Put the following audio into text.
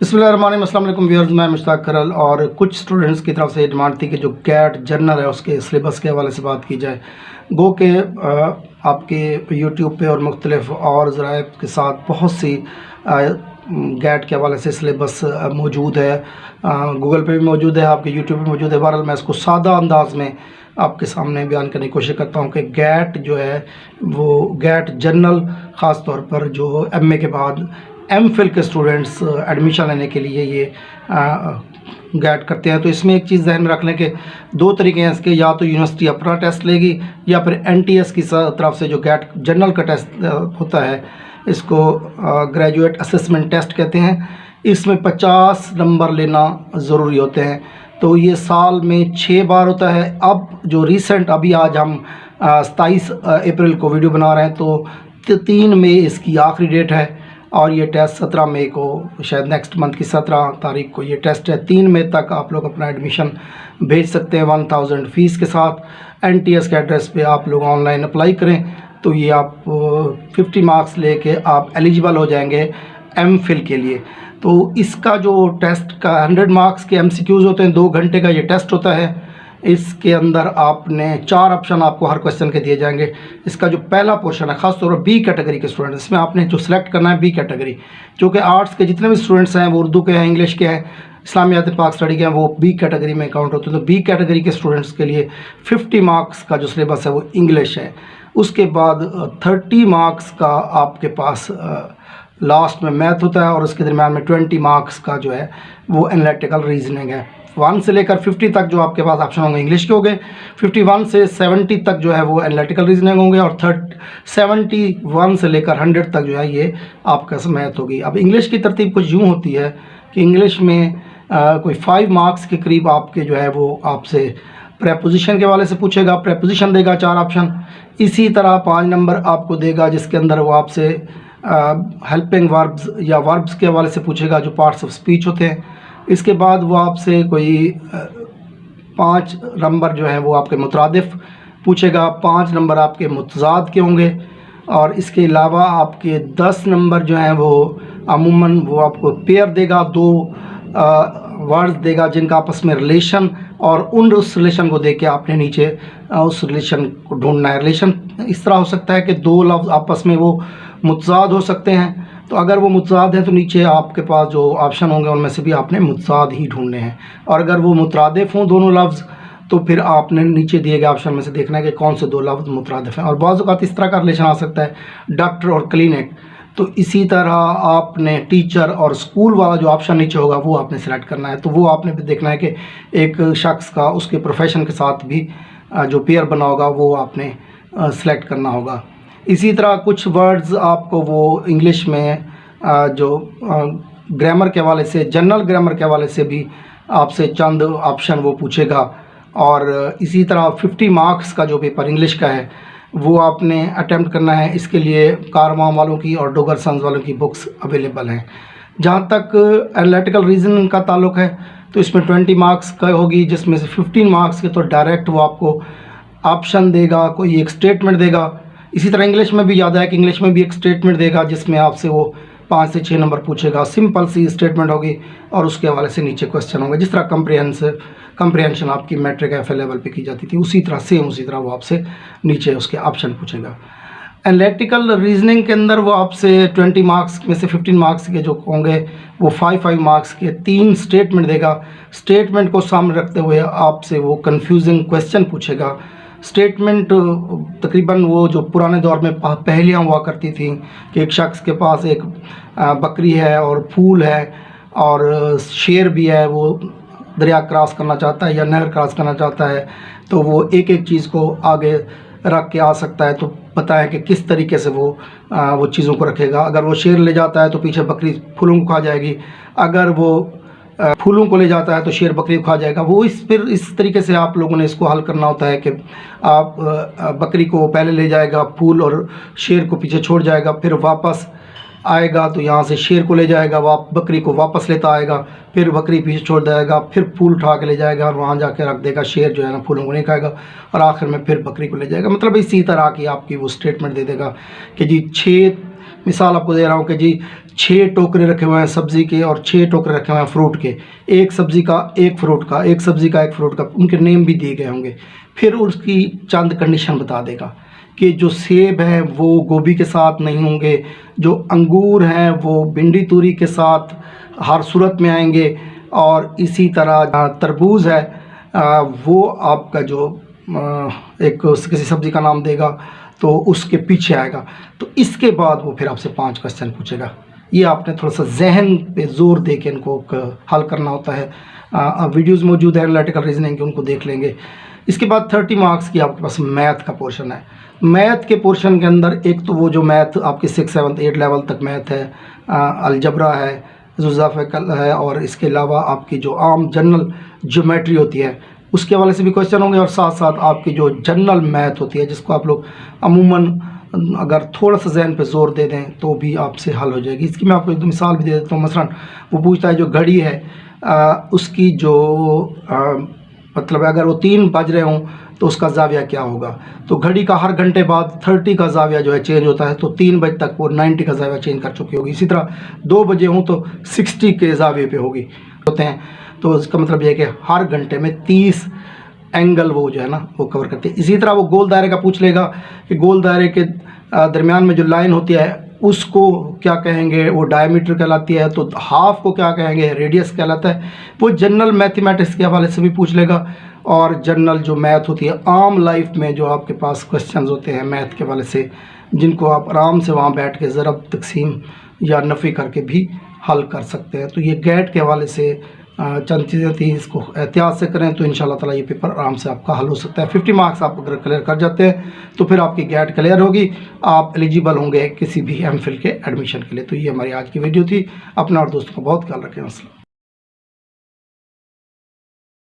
बिस्मिल्लाहिर्रहमानिर्रहीम, अस्सलाम वालेकुम व्यूअर्स। मैं मुश्ताक करल और कुछ स्टूडेंट्स की तरफ से डिमांड थी कि जो गैट जर्नल है उसके सिलेबस के हवाले से बात की जाए। गो के आपके यूट्यूब पे और मुख्तलिफ और ज़राए के साथ बहुत सी गैट के हवाले से सिलेबस मौजूद है, गूगल पे भी मौजूद है, आपके यूट्यूब पे मौजूद है। बहरहाल मैं इसको सादा अंदाज में आपके सामने बयान करने की कोशिश करता हूँ कि गैट जो है वो गैट जनरल ख़ास तौर पर जो एमए के बाद M.Phil के स्टूडेंट्स एडमिशन लेने के लिए ये गैट करते हैं। तो इसमें एक चीज़ ध्यान में रख लें कि दो तरीके हैं इसके, या तो यूनिवर्सिटी अपना टेस्ट लेगी या फिर NTS की तरफ से जो गैट जनरल का टेस्ट होता है, इसको ग्रेजुएट असेसमेंट टेस्ट कहते हैं। इसमें 50 नंबर लेना ज़रूरी होते हैं। तो ये साल में 6 बार होता है। अब जो रिसेंट अभी आज हम 27 अप्रैल को वीडियो बना रहे हैं, तो 3 मई इसकी आखिरी डेट है और ये टेस्ट 17 मई को, शायद नेक्स्ट मंथ की 17 तारीख को ये टेस्ट है। 3 मई तक आप लोग अपना एडमिशन भेज सकते हैं 1000 फ़ीस के साथ। NTS के एड्रेस पे आप लोग ऑनलाइन अप्लाई करें तो ये आप 50 मार्क्स लेके आप एलिजिबल हो जाएंगे M.Phil के लिए। तो इसका जो टेस्ट का 100 मार्क्स के MCQs होते हैं, 2 घंटे का ये टेस्ट होता है। इसके अंदर आपने 4 ऑप्शन आपको हर क्वेश्चन के दिए जाएंगे। इसका जो पहला पोर्शन है ख़ासतौर पर B कैटेगरी के स्टूडेंट, इसमें आपने जो सिलेक्ट करना है B कैटेगरी, जो कि आर्ट्स के जितने भी स्टूडेंट्स हैं वो उर्दू के हैं, इंग्लिश के हैं, इस्लामियात पाक स्टडी के हैं, वो B कैटेगरी में काउंट होते हैं। तो B कैटेगरी के स्टूडेंट्स के लिए 50 मार्क्स का जो सिलेबस है वो इंग्लिश है। उसके बाद 30 मार्क्स का आपके पास लास्ट में मैथ होता है और उसके दरम्यान में 20 मार्क्स का जो है वो एनालिटिकल रीजनिंग है। 1 से लेकर 50 तक जो आपके पास ऑप्शन होंगे इंग्लिश के होंगे, 51 से 70 तक जो है वो एनालिटिकल रीजनिंग होंगे और 71 से लेकर 100 तक जो है ये आपका मैथ होगी। अब इंग्लिश की तरतीब कुछ यूँ होती है कि इंग्लिश में कोई 5 मार्क्स के करीब आपके जो है वो आपसे प्रेपोजिशन के हवाले से पूछेगा, प्रेपोजिशन देगा 4 ऑप्शन। इसी तरह 5 नंबर आपको देगा जिसके अंदर वो आपसे हेल्पिंग वर्ब्स या वर्ब्स के हवाले से पूछेगा, जो पार्ट्स ऑफ स्पीच होते हैं। इसके बाद वो आपसे कोई 5 नंबर जो है वो आपके मुतरादिफ पूछेगा, 5 नंबर आपके मुतजाद के होंगे और इसके अलावा आपके 10 नंबर जो हैं वो अमूमन वो आपको पेयर देगा, 2 वर्ड्स देगा जिनका आपस में रिलेशन, और उस रिलेशन को देख के आपने नीचे उस रिलेशन को ढूंढना है। रिलेशन इस तरह हो सकता है कि 2 लफ्ज़ आपस में वो मुतजाद हो सकते हैं, तो अगर वो मुतजाद हैं तो नीचे आपके पास जो ऑप्शन होंगे उनमें से भी आपने मुतजाद ही ढूंढने हैं, और अगर वो मुतरादिफ हों दोनों लफ्ज़ तो फिर आपने नीचे दिए गए ऑप्शन में से देखना है कि कौन से 2 लफ्ज़ मुतरादिफ हैं। और बाज़ औक़ात इस तरह का रिलेशन आ सकता है डॉक्टर और क्लिनिक। तो इसी तरह आपने टीचर और स्कूल वाला जो ऑप्शन नीचे होगा वो आपने सेलेक्ट करना है। तो वो आपने भी देखना है कि एक शख्स का उसके प्रोफेशन के साथ भी जो पेयर बना होगा वो आपने सेलेक्ट करना होगा। इसी तरह कुछ वर्ड्स आपको वो इंग्लिश में जो ग्रामर के हवाले से, जनरल ग्रामर के हवाले से भी आपसे चंद ऑप्शन वो पूछेगा। और इसी तरह 50 मार्क्स का जो पेपर इंग्लिश का है वो आपने अटेम्प्ट करना है। इसके लिए कारवां वालों की और डोगर सन्स वालों की बुक्स अवेलेबल हैं। जहाँ तक एनालिटिकल रीजनिंग का ताल्लुक है तो इसमें 20 मार्क्स का होगी, जिसमें से 15 मार्क्स के तो डायरेक्ट वो आपको ऑप्शन देगा, कोई एक स्टेटमेंट देगा। इसी तरह इंग्लिश में भी याद है कि इंग्लिश में भी एक स्टेटमेंट देगा जिसमें आपसे वो 5 से 6 नंबर पूछेगा। सिंपल सी स्टेटमेंट होगी और उसके हवाले से नीचे क्वेश्चन होंगे। जिस तरह कंप्रिहेंशन आपकी मैट्रिक FA लेवल पे की जाती थी उसी तरह सेम उसी तरह वो आपसे नीचे उसके ऑप्शन पूछेगा। एनालिटिकल रीजनिंग के अंदर वो आपसे 20 मार्क्स में से 15 मार्क्स के जो होंगे वो 5 मार्क्स के 3 स्टेटमेंट देगा। स्टेटमेंट को सामने रखते हुए आपसे वो कन्फ्यूजिंग क्वेश्चन पूछेगा। स्टेटमेंट तकरीबन वो जो पुराने दौर में पहेलियाँ हुआ करती थी कि एक शख्स के पास एक बकरी है और फूल है और शेर भी है, वो दरिया क्रॉस करना चाहता है या नहर क्रॉस करना चाहता है, तो वो एक एक चीज़ को आगे रख के आ सकता है। तो पता है कि किस तरीके से वो चीज़ों को रखेगा। अगर वो शेर ले जाता है तो पीछे बकरी फूलों को खा जाएगी, अगर वो फूलों को ले जाता है तो शेर बकरी को खा जाएगा। वो फिर इस तरीके से आप लोगों ने इसको हल करना होता है कि आप बकरी को पहले ले जाएगा फूल और शेर को पीछे छोड़ जाएगा, फिर वापस आएगा तो यहाँ से शेर को ले जाएगा, बकरी को वापस लेता आएगा, फिर बकरी पीछे छोड़ जाएगा, फिर फूल उठा के ले जाएगा और वहाँ जाके रख देगा। शेर जो है ना फूलों को नहीं खाएगा और आखिर में फिर बकरी को ले जाएगा। मतलब इसी तरह की आपकी वो स्टेटमेंट दे देगा कि जी मिसाल आपको दे रहा हूँ कि जी 6 टोकरे रखे हुए हैं सब्ज़ी के और 6 टोकरे रखे हुए हैं फ्रूट के, एक सब्ज़ी का एक फ्रूट का, एक सब्ज़ी का एक फ्रूट का, उनके नेम भी दिए गए होंगे। फिर उसकी चंद कंडीशन बता देगा कि जो सेब हैं वो गोभी के साथ नहीं होंगे, जो अंगूर हैं वो भिंडी तूरी के साथ हर सूरत में आएंगे, और इसी तरह तरबूज है वो आपका जो एक किसी सब्ज़ी का नाम देगा तो उसके पीछे आएगा। तो इसके बाद वो फिर आपसे 5 क्वेश्चन पूछेगा। ये आपने थोड़ा सा जहन पे जोर दे के इनको हल करना होता है। वीडियोज़ मौजूद है एनालिटिकल रीजनिंग के, उनको देख लेंगे। इसके बाद 30 मार्क्स की आपके पास मैथ का पोर्शन है। मैथ के पोर्शन के अंदर एक तो वो जो मैथ आपके 6, 7, 8 लेवल तक मैथ है, अलजबरा है, जुज़ाफ़िकल है, और इसके अलावा आपकी जो आम जनरल ज्योमेट्री होती है उसके हवाले से भी क्वेश्चन होंगे, और साथ साथ आपकी जो जनरल मैथ होती है जिसको आप लोग अमूमन अगर थोड़ा सा जहन पे जोर दे दें तो भी आपसे हल हो जाएगी। इसकी मैं आपको एक मिसाल भी दे देता हूँ। मसलन वो पूछता है जो घड़ी है उसकी जो मतलब अगर वो 3 बज रहे हों तो उसका ज़ाविया क्या होगा। तो घड़ी का हर घंटे बाद 30 का ज़ाविया जो है चेंज होता है, तो 3 बजे तक वो 90 का ज़ाविया चेंज कर चुकी होगी। इसी तरह 2 बजे हों तो 60 के ज़ाविये पे होगी होते हैं। तो इसका मतलब यह है कि हर घंटे में 30 एंगल वो जो है ना वो कवर करते हैं। इसी तरह वो गोल दायरे का पूछ लेगा कि गोल दायरे के दरमियान में जो लाइन होती है उसको क्या कहेंगे, वो डायमीटर कहलाती है। तो हाफ को क्या कहेंगे, रेडियस कहलाता है। वो जनरल मैथमेटिक्स के हवाले से भी पूछ लेगा, और जनरल जो मैथ होती है आम लाइफ में जो आपके पास क्वेश्चंस होते हैं मैथ के हवाले से, जिनको आप आराम से वहाँ बैठ के ज़रब, तकसीम या नफ़ी करके भी हल कर सकते हैं। तो ये गैट के हवाले से चंद चीज़ें थी, इसको एहतियात से करें तो इंशाल्लाह ताला ये पेपर आराम से आपका हल हो सकता है। 50 मार्क्स आप अगर क्लियर कर जाते हैं तो फिर आपकी गैट क्लियर होगी, आप एलिजिबल होंगे किसी भी M.Phil के एडमिशन के लिए। तो ये हमारी आज की वीडियो थी। अपना और दोस्तों का बहुत ख्याल रखें। अस्सलाम।